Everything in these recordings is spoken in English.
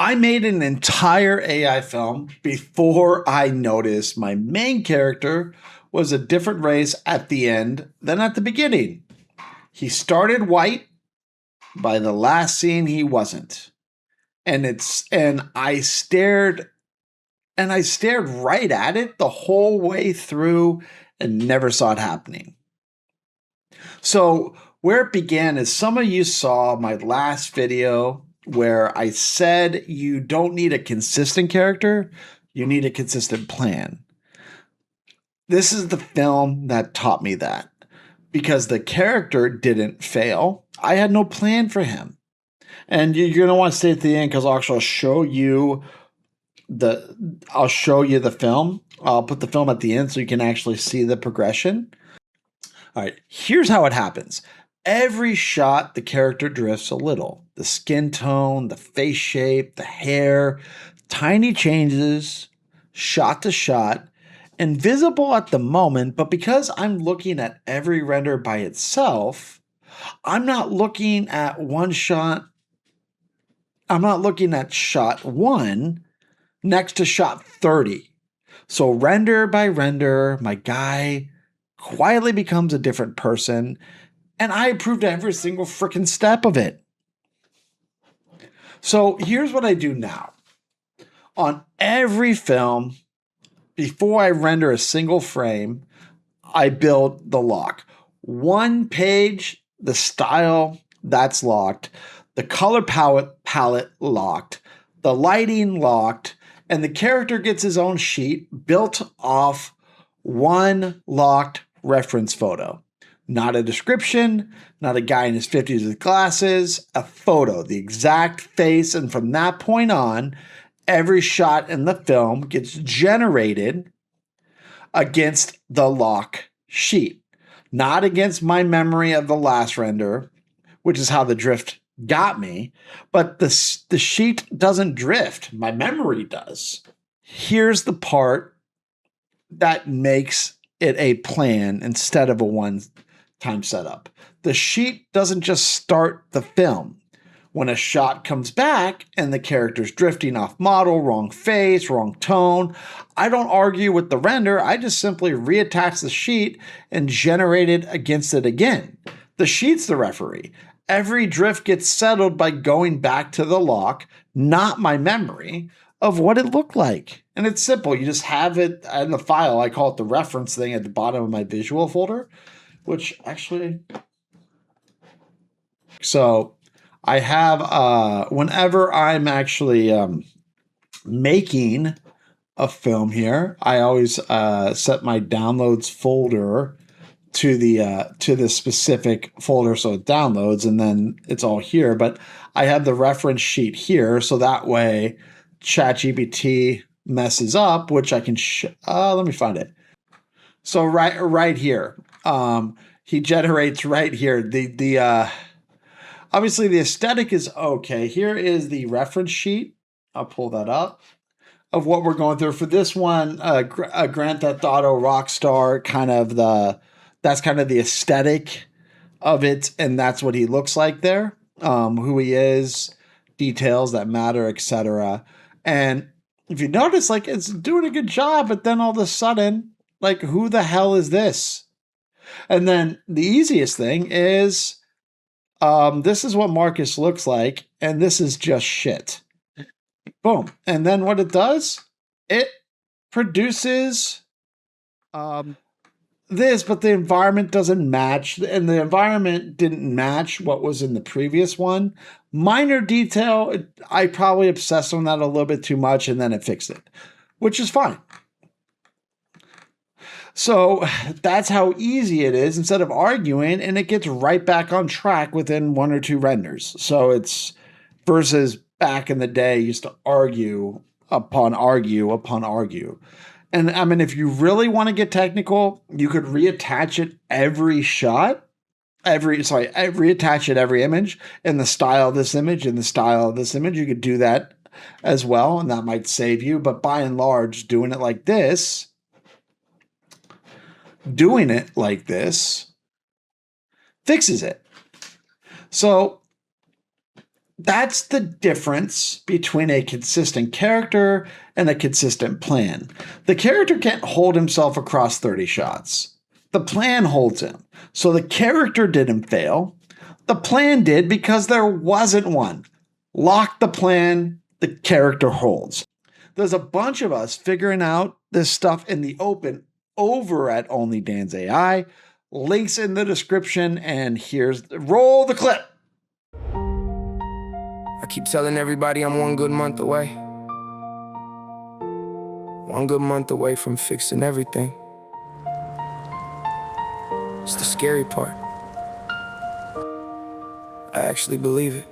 I made an entire AI film before I noticed my main character was a different race at the end than at the beginning. He started white, by the last scene he wasn't. And I stared right at it the whole way through and never saw it happening. So where it began is some of you saw my last video where I said you don't need a consistent character, you need a consistent plan. This is the film that taught me that because the character didn't fail. I had no plan for him. And you're going to want to stay at the end because I'll show you the film. I'll put the film at the end so you can actually see the progression. All right, here's how it happens. Every shot, the character drifts a little. The skin tone, the face shape, the hair, tiny changes, shot to shot, invisible at the moment, but because I'm looking at every render by itself, I'm not looking at one shot. I'm not looking at shot 1 next to shot 30. So render by render, my guy quietly becomes a different person, and I approved every single freaking step of it. So here's what I do now. On every film, before I render a single frame, I build the lock. One page, the style, that's locked. The color palette locked. The lighting locked. And the character gets his own sheet built off one locked reference photo. Not a description, not a guy in his 50s with glasses, a photo, the exact face. And from that point on, every shot in the film gets generated against the lock sheet, not against my memory of the last render, which is how the drift got me, but the sheet doesn't drift. My memory does. Here's the part that makes it a plan instead of a one-time setup. The sheet doesn't just start the film. When a shot comes back and the character's drifting off model, wrong face, wrong tone, I don't argue with the render. I just simply reattach the sheet and generate it against it again. The sheet's the referee. Every drift gets settled by going back to the lock, not my memory of what it looked like. And it's simple. You just have it in the file. I call it the reference thing at the bottom of my visual folder, which actually... So I have, whenever I'm actually making a film here, I always set my downloads folder to the specific folder so it downloads and then it's all here. But I have the reference sheet here so that way ChatGPT messes up, which I can let me find it. So right here, he generates right here the obviously the aesthetic is okay. Here is the reference sheet. I'll pull that up of what we're going through for this one. Grand Theft Auto Rockstar, that's kind of the aesthetic of it, and that's what he looks like there. Who he is, details that matter, etc. And if you notice, like, it's doing a good job, but then all of a sudden, like, who the hell is this? And then the easiest thing is, this is what Marcus looks like, and this is just shit. Boom. And then what it does, it produces this, but the environment doesn't match, and the environment didn't match what was in the previous one. Minor detail, I probably obsessed on that a little bit too much, and then it fixed it, which is fine. So that's how easy it is instead of arguing, and it gets right back on track within 1 or 2 renders. So it's versus back in the day, used to argue upon argue upon argue. And I mean, if you really want to get technical, you could reattach it every shot, reattach it every image in the style of this image, in the style of this image. You could do that as well, and that might save you. But by and large, doing it like this fixes it. So That's the difference between a consistent character and a consistent plan. The character can't hold himself across 30 shots. The plan holds him. So the character didn't fail. The plan did because there wasn't one. Lock the plan, the character holds. There's a bunch of us figuring out this stuff in the open over at Only Dan's AI. Links in the description, and roll the clip. I keep telling everybody I'm 1 good month away. 1 good month away from fixing everything. It's the scary part. I actually believe it.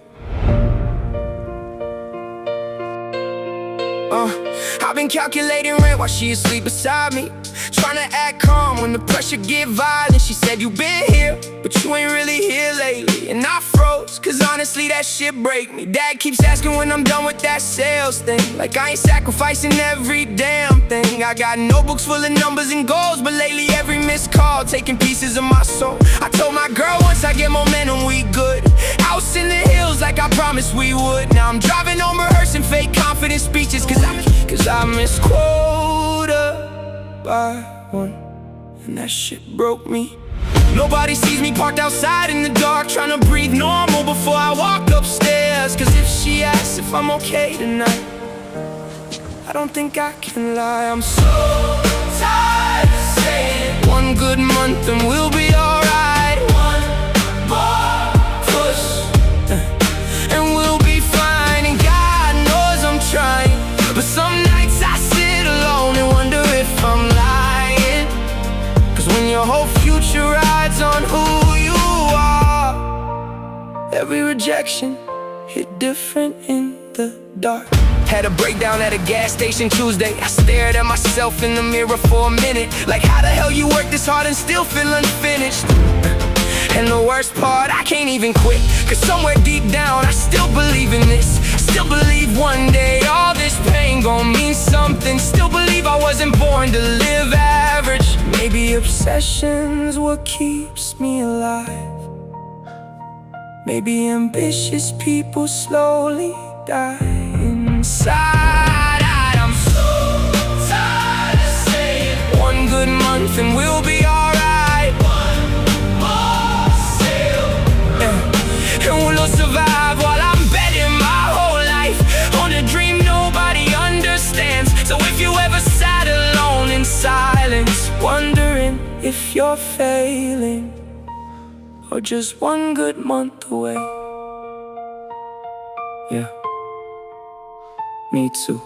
I've been calculating rent while she asleep beside me, trying to act calm when the pressure get violent. She said, you been here, but you ain't really here lately. And I froze, cause honestly that shit break me. Dad keeps asking when I'm done with that sales thing, like I ain't sacrificing every damn thing. I got notebooks full of numbers and goals, but lately every missed call taking pieces of my soul. I told my girl once I get momentum we good. House in the hills like I promised we would. Now I'm driving home rehearsing fake confident speeches, cause I missed quota by 1, and that shit broke me. Nobody sees me parked outside in the dark, trying to breathe normal before I walk upstairs. Cause if she asks if I'm okay tonight, I don't think I can lie. I'm so tired of saying 1 good month and we'll be alright. 1 more push and we'll be fine. And God knows I'm trying, but some nights I sit alone and wonder if I'm lying. Cause when your whole future rides on who you are, every rejection hit different in the dark. Had a breakdown at a gas station Tuesday. I stared at myself in the mirror for a minute, like how the hell you work this hard and still feel unfinished? And the worst part, I can't even quit, cause somewhere deep down I still believe in this. Still believe one day all this pain gon' mean something. Still believe I wasn't born to live average. Maybe obsession's what keeps me alive. Maybe ambitious people slowly die inside. I'm so tired of saying 1 good month and we'll be alright. 1 more sale, and we'll survive while I'm betting my whole life on a dream nobody understands. So if you ever sat alone in silence, wondering if you're failing, or just 1 good month away, yeah, me too.